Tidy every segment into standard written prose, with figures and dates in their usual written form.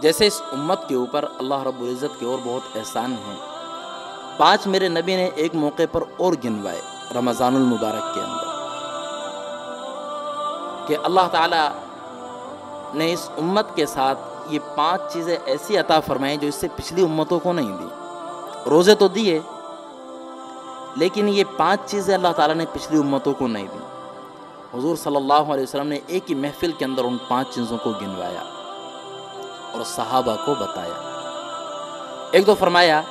جیسے اس امت کے اوپر اللہ رب العزت کے اور بہت احسان ہیں، 5 میرے نبی نے ایک موقع پر اور گنوائے رمضان المبارک کے اندر، کہ اللہ تعالیٰ نے اس امت کے ساتھ یہ 5 چیزیں ایسی عطا فرمائیں جو اس سے پچھلی امتوں کو نہیں دی۔ روزے تو دیے، لیکن یہ 5 چیزیں اللہ تعالیٰ نے پچھلی امتوں کو نہیں دی۔ حضور صلی اللہ علیہ وسلم نے ایک ہی محفل کے اندر ان 5 چیزوں کو گنوایا اور صحابہ کو بتایا۔ ایک تو فرمایا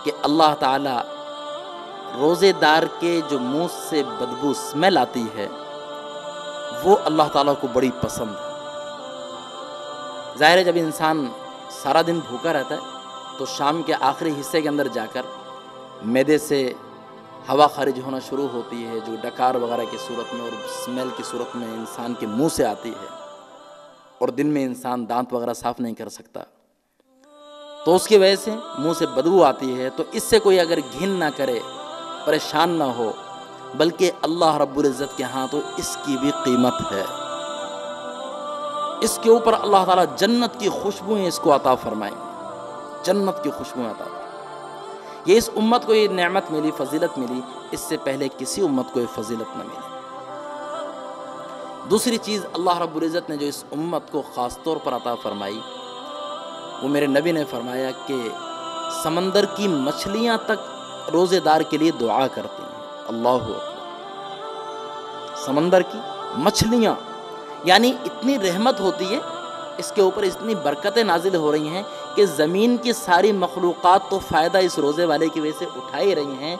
کہ اللہ تعالیٰ روزے دار کے جو منہ سے بدبو اسمیل آتی ہے وہ اللہ تعالیٰ کو بڑی پسند ہے۔ ظاہر ہے جب انسان سارا دن بھوکا رہتا ہے تو شام کے آخری حصے کے اندر جا کر معدے سے ہوا خارج ہونا شروع ہوتی ہے، جو ڈکار وغیرہ کی صورت میں اور اسمیل کی صورت میں انسان کے منہ سے آتی ہے، اور دن میں انسان دانت وغیرہ صاف نہیں کر سکتا، تو اس کی وجہ سے منہ سے بدبو آتی ہے۔ تو اس سے کوئی اگر گھن نہ کرے، پریشان نہ ہو، بلکہ اللہ رب العزت کے ہاں تو اس کی بھی قیمت ہے، اس کے اوپر اللہ تعالیٰ جنت کی خوشبوئیں اس کو عطا فرمائیں، جنت کی خوشبوئیں عطا فرمائیں۔ یہ اس امت کو یہ نعمت ملی، فضیلت ملی، اس سے پہلے کسی امت کو یہ فضیلت نہ ملی۔ دوسری چیز اللہ رب العزت نے جو اس امت کو خاص طور پر عطا فرمائی، وہ میرے نبی نے فرمایا کہ سمندر کی مچھلیاں تک روزے دار کے لیے دعا کرتی ہیں۔ اللہ اکبر! سمندر کی مچھلیاں، یعنی اتنی رحمت ہوتی ہے اس کے اوپر، اتنی برکتیں نازل ہو رہی ہیں کہ زمین کی ساری مخلوقات تو فائدہ اس روزے والے کی وجہ سے اٹھا ہی رہی ہیں،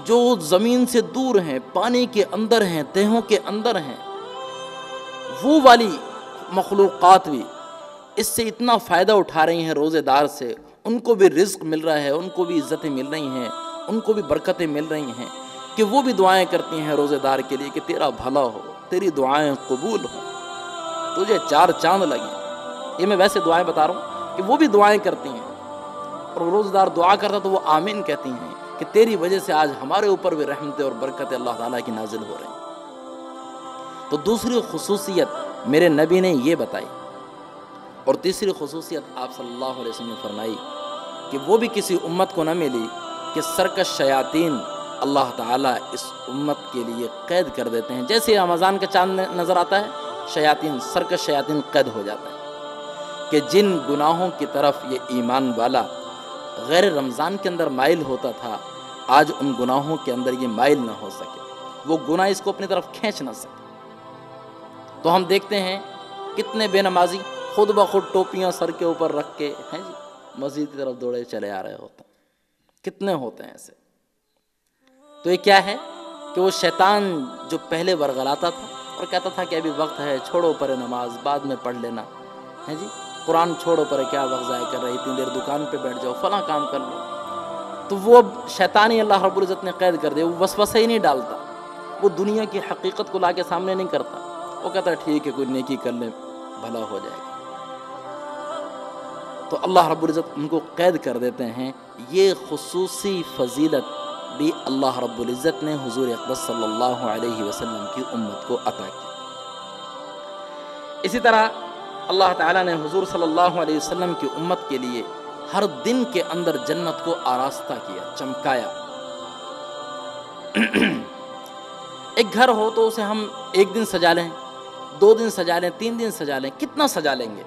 جو زمین سے دور ہیں، پانی کے اندر ہیں، تہوں کے اندر ہیں، وہ والی مخلوقات بھی اس سے اتنا فائدہ اٹھا رہی ہیں روزے دار سے، ان کو بھی رزق مل رہا ہے، ان کو بھی عزتیں مل رہی ہیں، ان کو بھی برکتیں مل رہی ہیں، کہ وہ بھی دعائیں کرتی ہیں روزے دار کے لیے کہ تیرا بھلا ہو، تیری دعائیں قبول ہوں، تجھے 4 چاند لگیں۔ یہ میں ویسے دعائیں بتا رہا ہوں کہ وہ بھی دعائیں کرتی ہیں، اور روزے دار دعا کرتا تو وہ آمین کہتی ہیں کہ تیری وجہ سے آج ہمارے اوپر بھی رحمتیں اور برکتیں اللہ تعالیٰ کی نازل ہو رہی ہیں۔ تو دوسری خصوصیت میرے نبی نے یہ بتائی، اور تیسری خصوصیت آپ صلی اللہ علیہ وسلم نے فرمائی کہ وہ بھی کسی امت کو نہ ملی کہ سرکش شیاطین اللہ تعالیٰ اس امت کے لیے قید کر دیتے ہیں۔ جیسے رمضان کا چاند نظر آتا ہے، شیاطین، سرکش شیاطین قید ہو جاتا ہے، کہ جن گناہوں کی طرف یہ ایمان والا غیر رمضان کے اندر مائل ہوتا تھا، آج ان گناہوں کے اندر یہ مائل نہ ہو سکے، وہ گناہ اس کو اپنی طرف کھینچ نہ سکے۔ تو ہم دیکھتے ہیں کتنے بے نمازی خود بخود ٹوپیاں سر کے اوپر رکھ کے ہیں جی مسجد کی طرف دوڑے چلے آ رہے ہوتے ہیں، کتنے ہوتے ہیں ایسے۔ تو یہ کیا ہے کہ وہ شیطان جو پہلے ورغلاتا تھا اور کہتا تھا کہ ابھی وقت ہے، چھوڑو پرے نماز، بعد میں پڑھ لینا ہے جی، قرآن چھوڑو پرے، کیا وقت ضائع کر رہی، اتنی دیر دکان پہ بیٹھ جاؤ، فلاں کام کر لو، تو وہ شیطان ہی اللہ رب العزت نے قید کر دیا۔ وہ وسوسہ ہی نہیں ڈالتا، وہ دنیا کی حقیقت کو لا کے سامنے نہیں کرتا، وہ کہتا ہے ٹھیک ہے کوئی نیکی کر لے بھلا ہو جائے گا، تو اللہ رب العزت ان کو قید کر دیتے ہیں۔ یہ خصوصی فضیلت بھی اللہ رب العزت نے حضور اقدس صلی اللہ علیہ وسلم کی امت کو عطا کی۔ اسی طرح اللہ تعالیٰ نے حضور صلی اللہ علیہ وسلم کی امت کے لیے ہر دن کے اندر جنت کو آراستہ کیا، چمکایا۔ ایک گھر ہو تو اسے ہم 1 دن سجا لیں، 2 دن سجا لیں، 3 دن سجا لیں، کتنا سجا لیں گے؟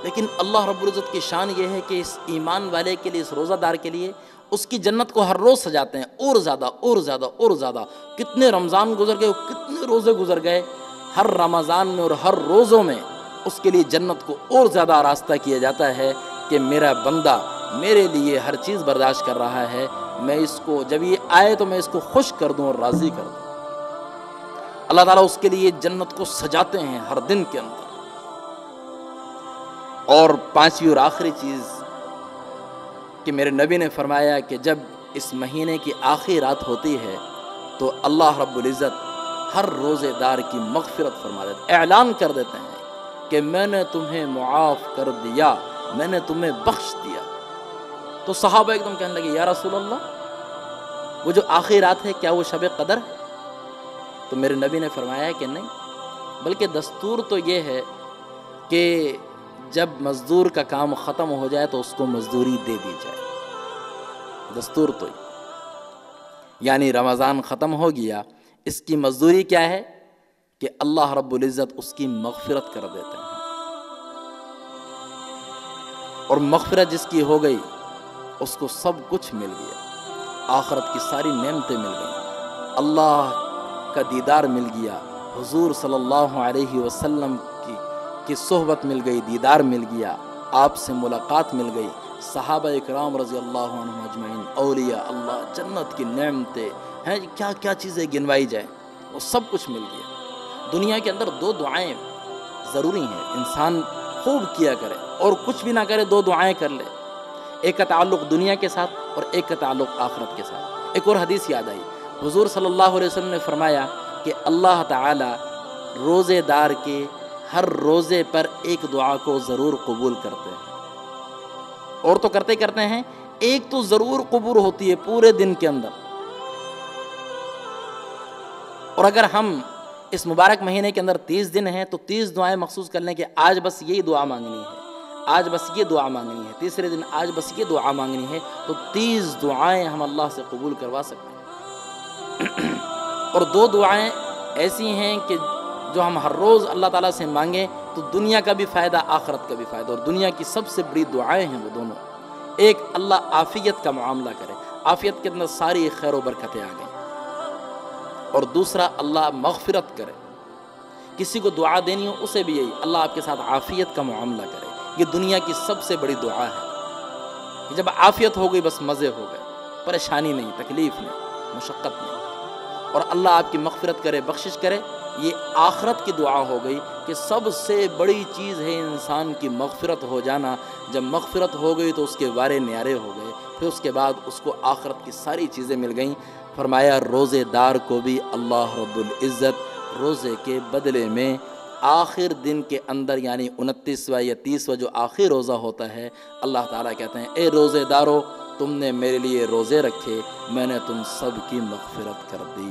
لیکن اللہ رب العزت کی شان یہ ہے کہ اس ایمان والے کے لیے، اس روزہ دار کے لیے اس کی جنت کو ہر روز سجاتے ہیں، اور زیادہ اور زیادہ اور زیادہ۔ کتنے رمضان گزر گئے، کتنے روزے گزر گئے، ہر رمضان میں اور ہر روزوں میں اس کے لیے جنت کو اور زیادہ آراستہ کیا جاتا ہے کہ میرا بندہ میرے لیے ہر چیز برداشت کر رہا ہے، میں اس کو جب یہ آئے تو میں اس کو خوش کر دوں اور راضی کر دوں۔ اللہ تعالیٰ اس کے لیے جنت کو سجاتے ہیں ہر دن کے اندر۔ اور 5ویں اور آخری چیز کہ میرے نبی نے فرمایا کہ جب اس مہینے کی آخری رات ہوتی ہے تو اللہ رب العزت ہر روزے دار کی مغفرت فرما دیتے، اعلان کر دیتے ہیں کہ میں نے تمہیں معاف کر دیا، میں نے تمہیں بخش دیا۔ تو صحابہ ایک دم کہنے لگے یا رسول اللہ وہ جو آخری رات ہے کیا وہ شب قدر ہے؟ تو میرے نبی نے فرمایا کہ نہیں، بلکہ دستور تو یہ ہے کہ جب مزدور کا کام ختم ہو جائے تو اس کو مزدوری دے دی جائے. دستور تو یعنی رمضان ختم ہو گیا، اس کی مزدوری کیا ہے کہ اللہ رب العزت اس کی مغفرت کر دیتے ہیں. اور مغفرت جس کی ہو گئی اس کو سب کچھ مل گیا، آخرت کی ساری نعمتیں مل گئیں، اللہ کا دیدار مل گیا، حضور صلی اللہ علیہ وسلم کی صحبت مل گئی، دیدار مل گیا، آپ سے ملاقات مل گئی، صحابہ اکرام رضی اللہ عنہم اجمعین، اولیاء اللہ، جنت کی نعمتیں ہیں، کیا کیا چیزیں گنوائی جائیں، وہ سب کچھ مل گیا. دنیا کے اندر دو دعائیں ضروری ہیں، انسان خوب کیا کرے اور کچھ بھی نہ کرے، دو دعائیں کر لے، ایک کا تعلق دنیا کے ساتھ اور ایک کا تعلق آخرت کے ساتھ. ایک اور حدیث یاد آئی، حضور صلی اللہ علیہ وسلم نے فرمایا کہ اللہ تعالی روزے دار کے ہر روزے پر ایک دعا کو ضرور قبول کرتے ہیں، اور تو کرتے ہیں، ایک تو ضرور قبول ہوتی ہے پورے دن کے اندر. اور اگر ہم اس مبارک مہینے کے اندر 30 دن ہیں تو 30 دعائیں مخصوص کر لیں کہ آج بس یہی دعا مانگنی ہے، آج بس یہ دعا مانگنی ہے، تیسرے دن آج بس یہ دعا مانگنی ہے، تو 30 دعائیں ہم اللہ سے قبول کروا سکتے ہیں. اور دو دعائیں ایسی ہیں کہ جو ہم ہر روز اللہ تعالیٰ سے مانگیں تو دنیا کا بھی فائدہ، آخرت کا بھی فائدہ. اور دنیا کی سب سے بڑی دعائیں ہیں وہ دونوں. ایک اللہ عافیت کا معاملہ کرے، عافیت کے اندر ساری خیر و برکتیں آ گئیں. اور دوسرا اللہ مغفرت کرے، کسی کو دعا دینی ہو اسے بھی یہی، اللہ آپ کے ساتھ عافیت کا معاملہ کرے. یہ دنیا کی سب سے بڑی دعا ہے. جب عافیت ہو گئی بس مزے ہو گئے، پریشانی نہیں، تکلیف نہیں، مشقت نہیں. اور اللہ آپ کی مغفرت کرے، بخشش کرے، یہ آخرت کی دعا ہو گئی کہ سب سے بڑی چیز ہے انسان کی مغفرت ہو جانا. جب مغفرت ہو گئی تو اس کے وارے نیارے ہو گئے، پھر اس کے بعد اس کو آخرت کی ساری چیزیں مل گئیں. فرمایا روزے دار کو بھی اللہ رب العزت روزے کے بدلے میں آخر دن کے اندر، یعنی 29واں یا 30واں جو آخری روزہ ہوتا ہے، اللہ تعالیٰ کہتے ہیں اے روزے دارو، تم نے میرے لیے روزے رکھے، میں نے تم سب کی مغفرت کر دی.